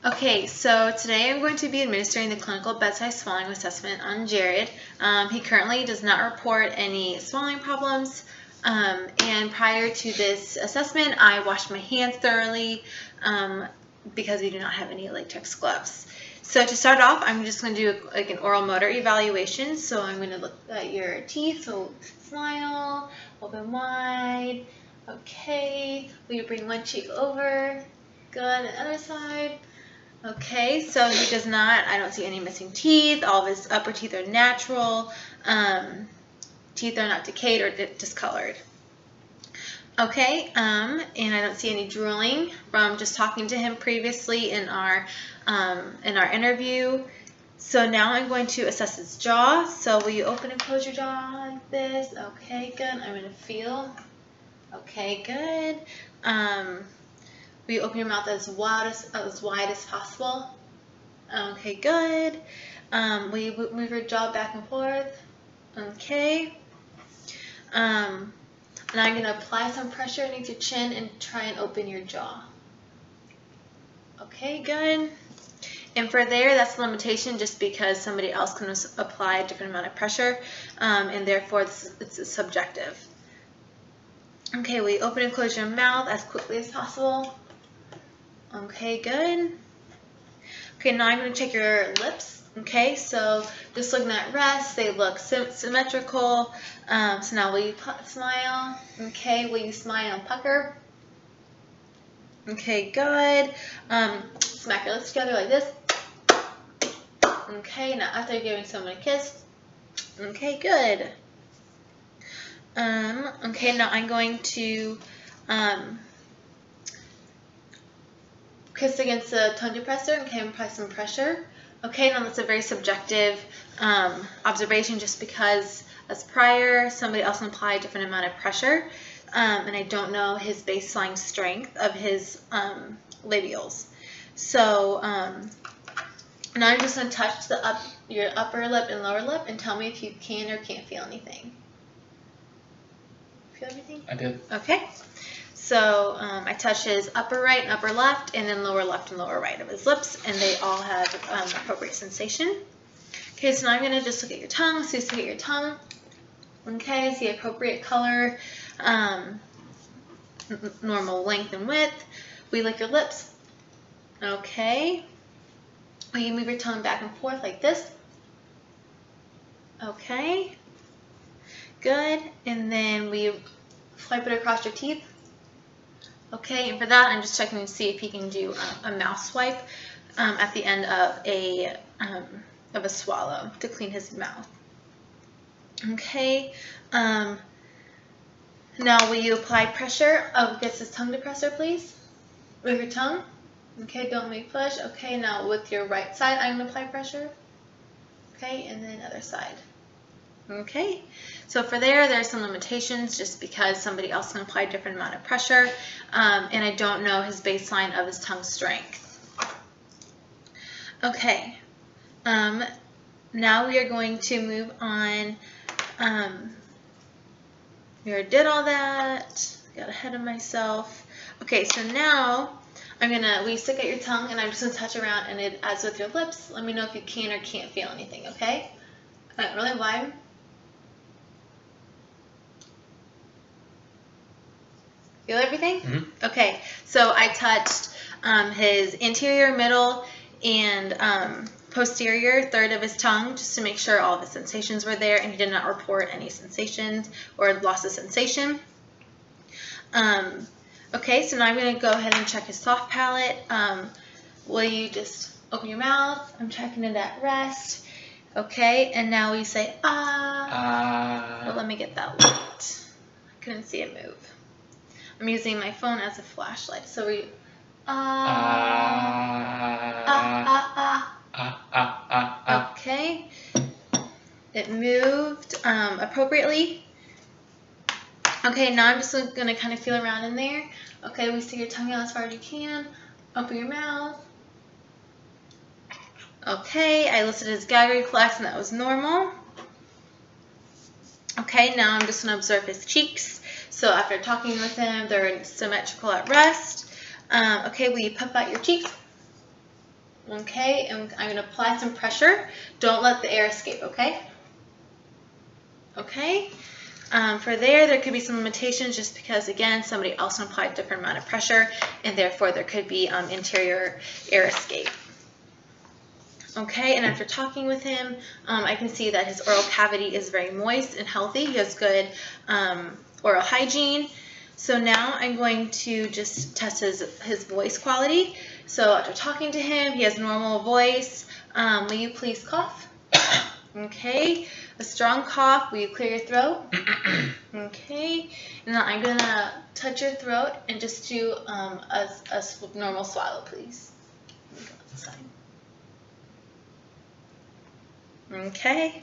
Okay, so today I'm going to be administering the clinical bedside swallowing assessment on Jared. He currently does not report any swallowing problems, and prior to this assessment, I washed my hands thoroughly because we do not have any latex gloves. So to start off, I'm just going to do like an oral motor evaluation. So I'm going to look at your teeth, so smile, open wide. Okay, will you bring one cheek over? Good, the other side. Okay, so he does not, I don't see any missing teeth. All of his upper teeth are natural. Teeth are not decayed or discolored. Okay, and I don't see any drooling from just talking to him previously in our interview. So now I'm going to assess his jaw. So will you open and close your jaw like this? Okay, good. I'm going to feel. Okay, good. Will you open your mouth as wide as possible? Okay, good. Will you move your jaw back and forth? Okay. Now I'm going to apply some pressure underneath your chin and try and open your jaw. Okay, good. And for there, that's the limitation just because somebody else can apply a different amount of pressure, and therefore it's subjective. Okay, will you open and close your mouth as quickly as possible? Okay, good. Okay, now I'm going to check your lips. Okay, so just looking at rest, they look symmetrical. So now will you smile? Okay, will you smile and pucker? Okay, good. Smack your lips together like this. Okay, now after giving someone a kiss. Okay, good. Okay, now I'm going to kiss against the tongue depressor. Okay, and apply some pressure. Okay, now that's a very subjective observation just because as prior, somebody else applied a different amount of pressure, and I don't know his baseline strength of his labials. So now I'm just going to touch your upper lip and lower lip and tell me if you can or can't feel anything. Feel everything? I did. Okay. So I touch his upper right and upper left, and then lower left and lower right of his lips, and they all have appropriate sensation. Okay, so now I'm going to just look at your tongue. So just look at your tongue. Okay, see appropriate color, normal length and width. Will you lick your lips? Okay. Will you move your tongue back and forth like this? Okay. Good. And then will you swipe it across your teeth? Okay, and for that, I'm just checking to see if he can do a mouth swipe at the end of a swallow to clean his mouth. Okay. Now, will you apply pressure against his tongue depressor, please? With your tongue. Okay, don't make push. Okay, now with your right side, I'm going to apply pressure. Okay, and then other side. Okay, so for there's some limitations just because somebody else can apply a different amount of pressure, and I don't know his baseline of his tongue strength. Okay, now we are going to move on. We already did all that, got ahead of myself. Okay, so now will you stick at your tongue and I'm just going to touch around, and as with your lips, let me know if you can or can't feel anything, okay? Really wide. Feel everything? Mm-hmm. Okay, so I touched his anterior, middle, and posterior third of his tongue just to make sure all of his sensations were there, and he did not report any sensations or loss of sensation. Okay, so now I'm going to go ahead and check his soft palate. Will you just open your mouth? I'm checking it at rest. Okay, and now will you say, ah? Well, let me get that light. I couldn't see it move. I'm using my phone as a flashlight. So we Okay. It moved appropriately. Okay, now I'm just going to kind of feel around in there. Okay, we stick your tongue out as far as you can. Open your mouth. Okay, I listed his gag reflex and that was normal. Okay, now I'm just going to observe his cheeks. So after talking with him, they're symmetrical at rest. Okay, will you puff out your cheeks? Okay, and I'm going to apply some pressure. Don't let the air escape, okay? Okay. For there could be some limitations just because, again, somebody else applied a different amount of pressure, and therefore there could be interior air escape. Okay, and after talking with him, I can see that his oral cavity is very moist and healthy. He has good oral hygiene. So now I'm going to just test his voice quality. So after talking to him, he has normal voice. Will you please cough? Okay, a strong cough. Will you clear your throat? Okay, and now I'm going to touch your throat and just do a normal swallow, please. Okay.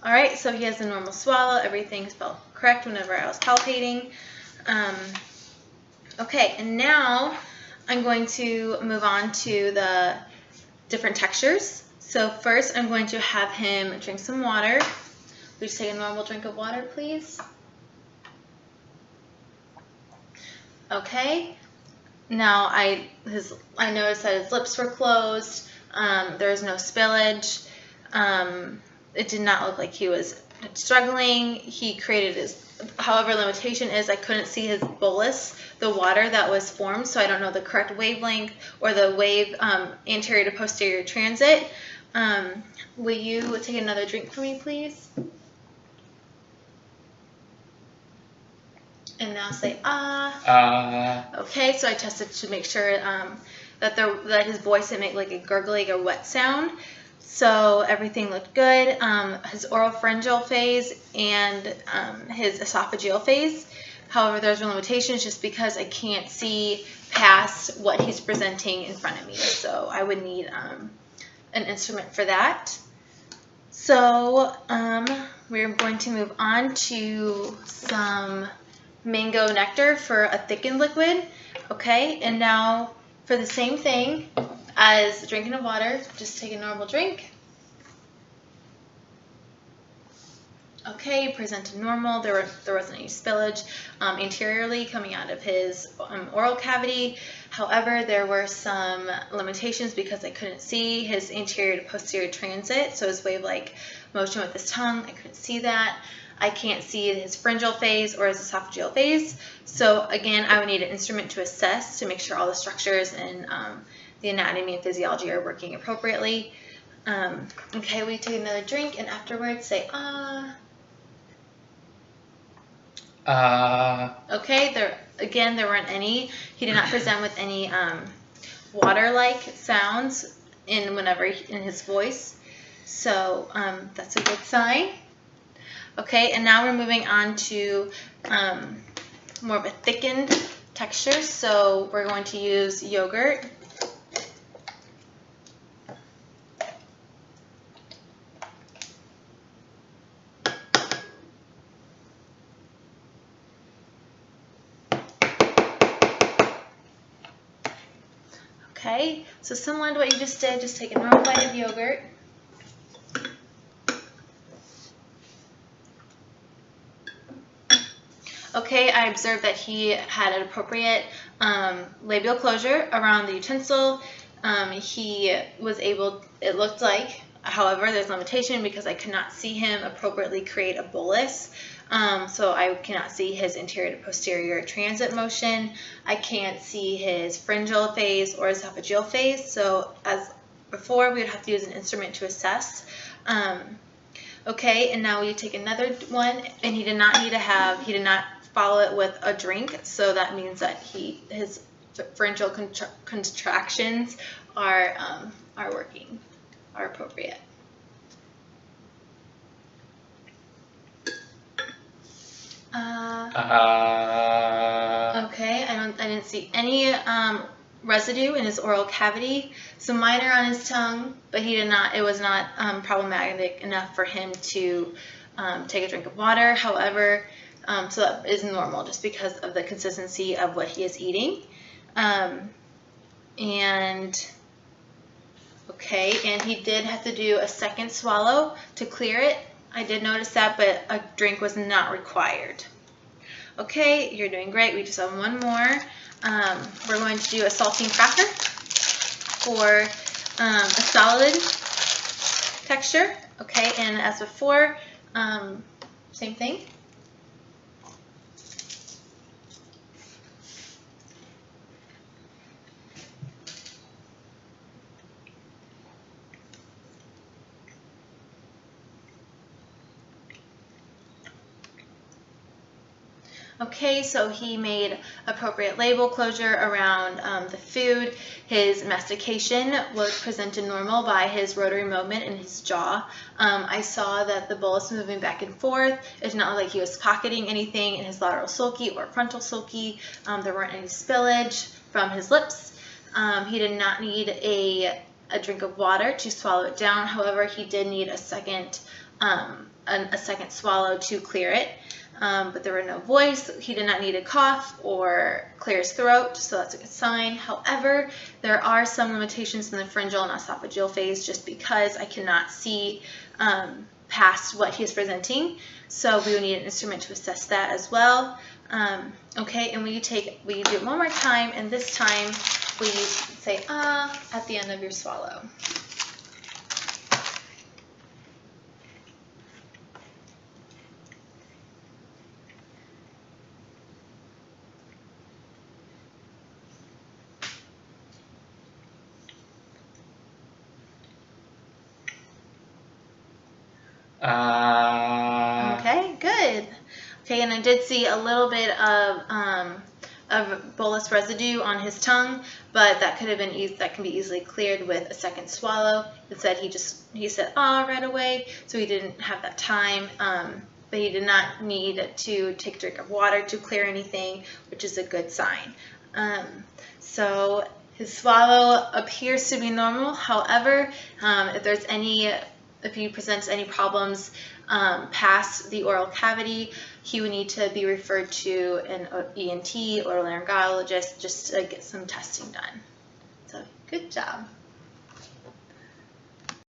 All right, so he has a normal swallow. Everything felt correct whenever I was palpating. Okay, and now I'm going to move on to the different textures. So first I'm going to have him drink some water. Will you just take a normal drink of water, please? Okay. Now I noticed that his lips were closed. There was no spillage. It did not look like he was struggling. He created however, limitation is I couldn't see his bolus, the water that was formed, so I don't know the correct wavelength or the wave anterior to posterior transit. Will you take another drink for me, please? And now say ah. Okay, so I tested to make sure that his voice didn't make like a gurgling or wet sound. So everything looked good. His oropharyngeal phase and his esophageal phase. However, there's limitations just because I can't see past what he's presenting in front of me. So I would need an instrument for that. So we're going to move on to some mango nectar for a thickened liquid. Okay, and now for the same thing as drinking of water, just take a normal drink. Okay, presented normal. There wasn't any spillage anteriorly coming out of his oral cavity. However, there were some limitations because I couldn't see his anterior to posterior transit, so his wave-like motion with his tongue, I couldn't see that. I can't see his pharyngeal phase or his esophageal phase. So again, I would need an instrument to assess to make sure all the structures and the anatomy and physiology are working appropriately. Okay, we take another drink and afterwards say ah. Okay, there weren't any. He did not present with any water-like sounds in his voice. So that's a good sign. Okay, and now we're moving on to more of a thickened texture. So we're going to use yogurt. Okay, so similar to what you just did, just take a normal bite of yogurt. Okay, I observed that he had an appropriate labial closure around the utensil. He was able, it looked like, however, there's limitation because I could not see him appropriately create a bolus. So I cannot see his anterior to posterior transit motion. I can't see his pharyngeal phase or esophageal phase. So as before, we would have to use an instrument to assess. Okay, and now we take another one, and he did not follow it with a drink. So that means that his pharyngeal contractions are working, are appropriate. Okay, I didn't see any residue in his oral cavity. Some minor on his tongue, but it was not problematic enough for him to take a drink of water. However, so that is normal just because of the consistency of what he is eating. And he did have to do a second swallow to clear it. I did notice that, but a drink was not required. Okay, you're doing great. We just have one more. We're going to do a saltine cracker for a solid texture. Okay, and as before, same thing. Okay, so he made appropriate label closure around the food. His mastication was presented normal by his rotary movement in his jaw. I saw that the bolus moving back and forth. It's not like he was pocketing anything in his lateral sulci or frontal sulci. There weren't any spillage from his lips. He did not need a drink of water to swallow it down. However, he did need a second swallow to clear it. But there were no voice. He did not need a cough or clear his throat, so that's a good sign. However, there are some limitations in the pharyngeal and esophageal phase just because I cannot see past what he is presenting. So we would need an instrument to assess that as well. Okay, and we do it one more time, and this time we say at the end of your swallow. Okay, good. Okay, and I did see a little bit of bolus residue on his tongue, but that could have been that can be easily cleared with a second swallow. Instead, he said right away, so he didn't have that time. But he did not need to take a drink of water to clear anything, which is a good sign. So his swallow appears to be normal. However, if he presents any problems past the oral cavity, he would need to be referred to an ENT or a laryngologist just to get some testing done. So good job.